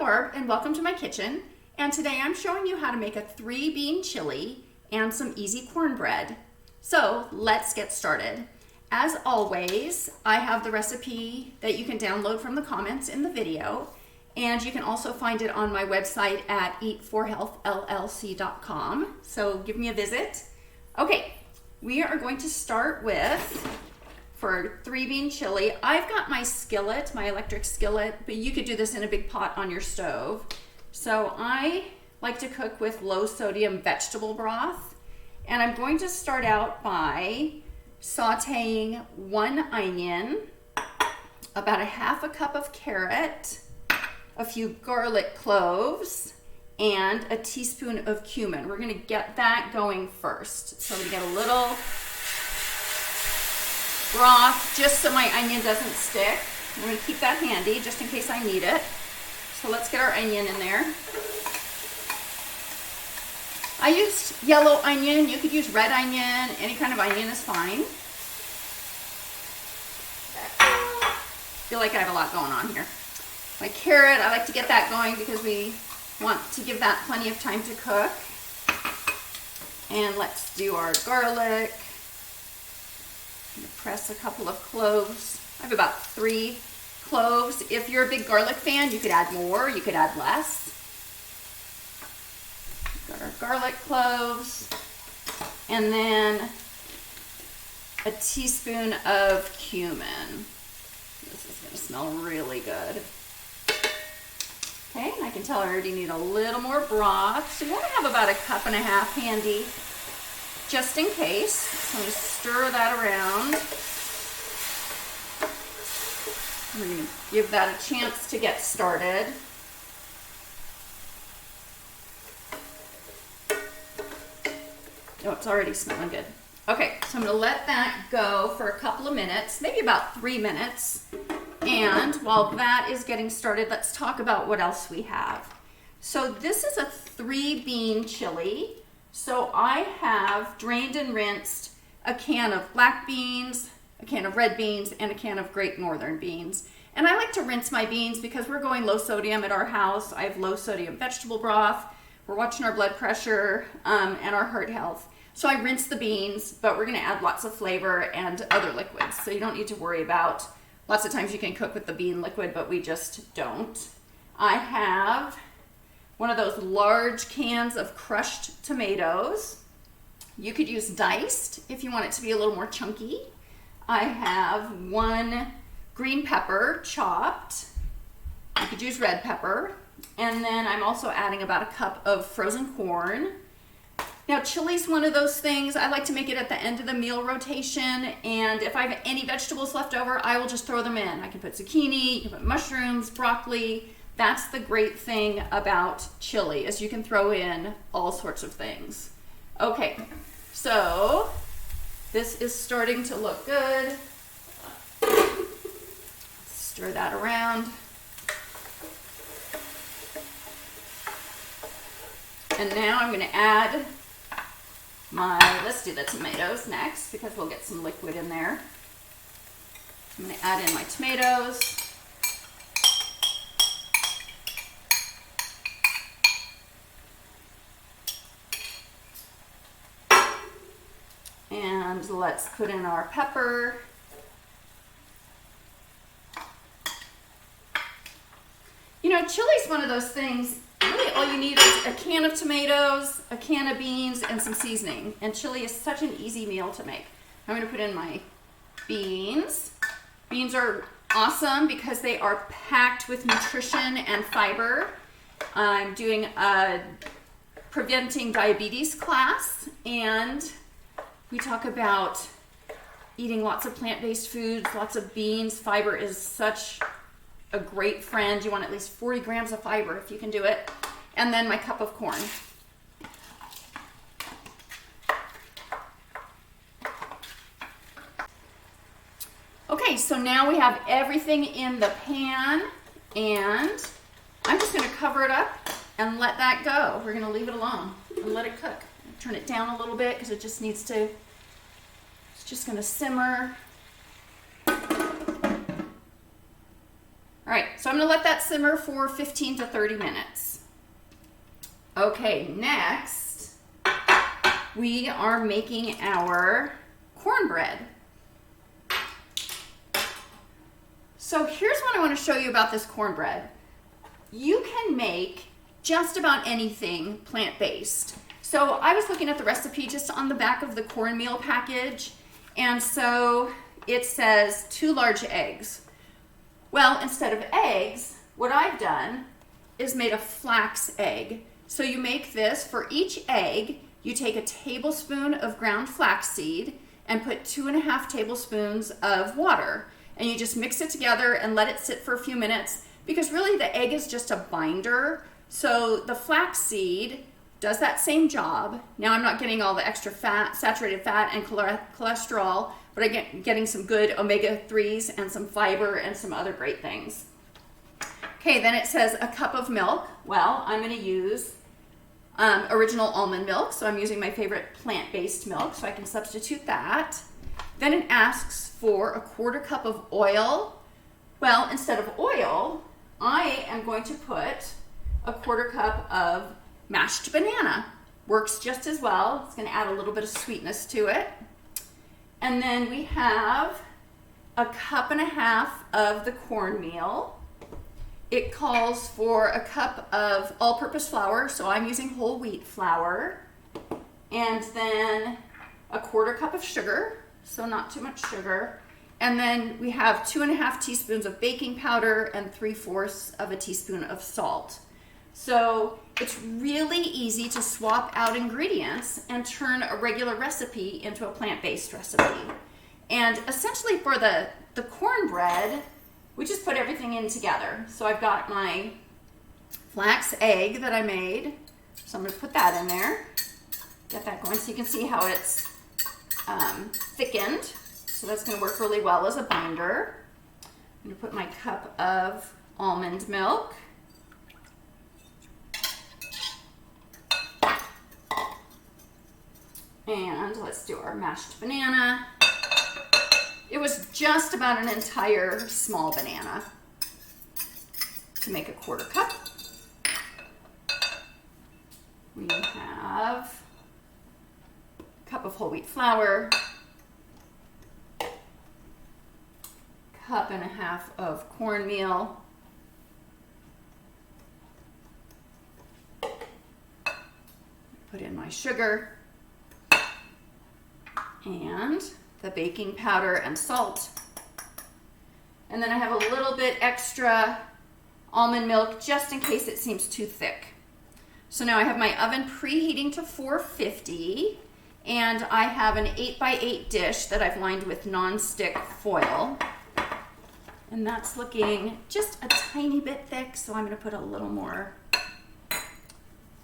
Barb and welcome to my kitchen. And today I'm showing you how to make a 3-bean chili and some easy cornbread. So let's get started. As always, I have the recipe that you can download from the comments in the video, and you can also find it on my website at eatforhealthllc.com. So give me a visit. Okay, we are going to start with, for 3-bean chili, I've got my skillet, my electric skillet, but you could do this in a big pot on your stove. So I like to cook with low sodium vegetable broth, and I'm going to start out by sauteing 1 onion, about 1/2 cup of carrot, a few garlic cloves, and a teaspoon of cumin. We're gonna get that going first. So I'm gonna get a little broth just so my onion doesn't stick. I'm gonna keep that handy just in case I need it. So let's get our onion in there. I used yellow onion. You could use red onion. Any kind of onion is fine. I feel like I have a lot going on here. My carrot, I like to get that going because we want to give that plenty of time to cook. And let's do our garlic. I'm gonna press a couple of cloves. I have about 3 cloves. If you're a big garlic fan, you could add more, you could add less. Got our garlic cloves, and then a teaspoon of cumin. This is gonna smell really good. Okay, and I can tell I already need a little more broth. So you wanna have about 1.5 cups handy, just in case. So I'm gonna stir that around. We're gonna give that a chance to get started. Oh, it's already smelling good. Okay, so I'm gonna let that go for a couple of minutes, maybe about 3 minutes. And while that is getting started, let's talk about what else we have. So this is a 3-bean chili. So I have drained and rinsed a can of black beans, a can of red beans, and a can of Great Northern beans. And I like to rinse my beans because we're going low sodium at our house. I have low sodium vegetable broth. We're watching our blood pressure and our heart health. So I rinse the beans, but we're gonna add lots of flavor and other liquids. So you don't need to worry about, lots of times you can cook with the bean liquid, but we just don't. I have one of those large cans of crushed tomatoes. You could use diced if you want it to be a little more chunky. I have 1 green pepper chopped. You could use red pepper. And then I'm also adding about 1 cup of frozen corn. Now chili's one of those things, I like to make it at the end of the meal rotation, and if I have any vegetables left over, I will just throw them in. I can put zucchini, you can put mushrooms, broccoli. That's the great thing about chili, is you can throw in all sorts of things. Okay, so this is starting to look good. Stir that around. And now I'm gonna add let's do the tomatoes next because we'll get some liquid in there. I'm gonna add in my tomatoes. And let's put in our pepper. You know, chili's one of those things, really all you need is a can of tomatoes, a can of beans, and some seasoning. And chili is such an easy meal to make. I'm gonna put in my beans. Beans are awesome because they are packed with nutrition and fiber. I'm doing a preventing diabetes class, and we talk about eating lots of plant-based foods, lots of beans. Fiber is such a great friend. You want at least 40 grams of fiber if you can do it. And then my cup of corn. Okay, so now we have everything in the pan, and I'm just gonna cover it up and let that go. We're gonna leave it alone and let it cook. Turn it down a little bit because it just needs to, it's just gonna simmer. All right, so I'm gonna let that simmer for 15 to 30 minutes. Okay, next, we are making our cornbread. So here's what I want to show you about this cornbread. You can make just about anything plant-based. So I was looking at the recipe just on the back of the cornmeal package, and so it says 2 large eggs. Well, instead of eggs, what I've done is made a flax egg. So you make this, for each egg, you take a tablespoon of ground flaxseed and put 2.5 tablespoons of water. And you just mix it together and let it sit for a few minutes, because really the egg is just a binder. So the flaxseed does that same job. Now I'm not getting all the extra fat, saturated fat and cholesterol, but I'm getting some good omega-3s and some fiber and some other great things. Okay, then it says a cup of milk. Well, I'm going to use original almond milk, so I'm using my favorite plant-based milk, so I can substitute that. Then it asks for a 1/4 cup of oil. Well, instead of oil, I am going to put a 1/4 cup of mashed banana. Works just as well. It's going to add a little bit of sweetness to it. And then we have a 1.5 cups of the cornmeal. It calls for a cup of all-purpose flour, so I'm using whole wheat flour. And then a 1/4 cup of sugar, so not too much sugar. And then we have 2.5 teaspoons of baking powder and 3/4 of a teaspoon of salt. So it's really easy to swap out ingredients and turn a regular recipe into a plant-based recipe. And essentially for the cornbread, we just put everything in together. So I've got my flax egg that I made. So I'm going to put that in there. Get that going so you can see how it's thickened. So that's going to work really well as a binder. I'm going to put my cup of almond milk. And let's do our mashed banana. It was just about an entire small banana to make a 1/4 cup. We have a cup of whole wheat flour, 1.5 cups of cornmeal, put in my sugar, and the baking powder and salt. And then I have a little bit extra almond milk just in case it seems too thick. So now I have my oven preheating to 450, and I have an 8x8 dish that I've lined with non-stick foil. And that's looking just a tiny bit thick, so I'm going to put a little more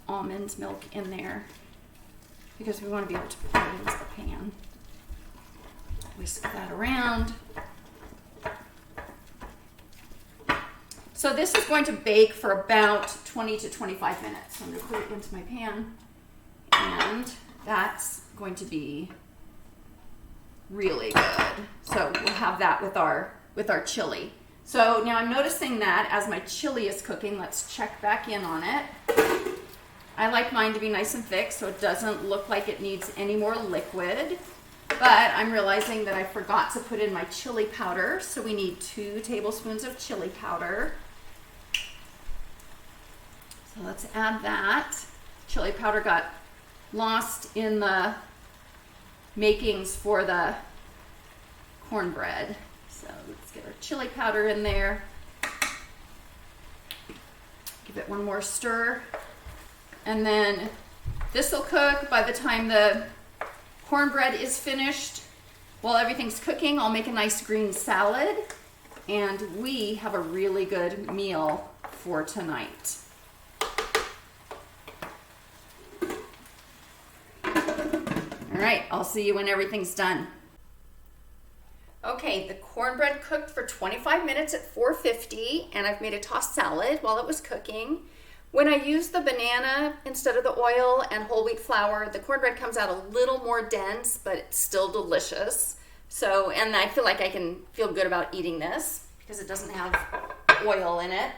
almond milk in there because we want to be able to pour it into the pan. Whisk that around. So this is going to bake for about 20 to 25 minutes. So I'm going to put it into my pan, and that's going to be really good. So we'll have that with our chili. So now I'm noticing that as my chili is cooking, let's check back in on it. I like mine to be nice and thick so it doesn't look like it needs any more liquid. But I'm realizing that I forgot to put in my chili powder, so we need 2 tablespoons of chili powder. So let's add that. Chili powder got lost in the makings for the cornbread. So let's get our chili powder in there. Give it one more stir. And then this will cook by the time the cornbread is finished. While everything's cooking, I'll make a nice green salad, and we have a really good meal for tonight. All right, I'll see you when everything's done. Okay, the cornbread cooked for 25 minutes at 450, and I've made a tossed salad while it was cooking. When I use the banana instead of the oil and whole wheat flour, the cornbread comes out a little more dense, but it's still delicious. So, and I feel like I can feel good about eating this because it doesn't have oil in it.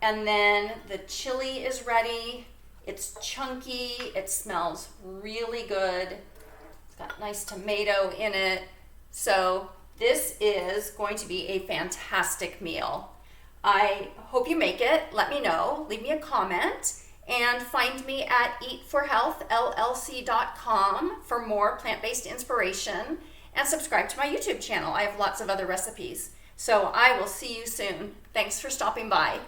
And then the chili is ready. It's chunky. It smells really good. It's got nice tomato in it. So this is going to be a fantastic meal. I hope you make it. Let me know. Leave me a comment. And find me at eatforhealthllc.com for more plant-based inspiration. And subscribe to my YouTube channel. I have lots of other recipes. So I will see you soon. Thanks for stopping by.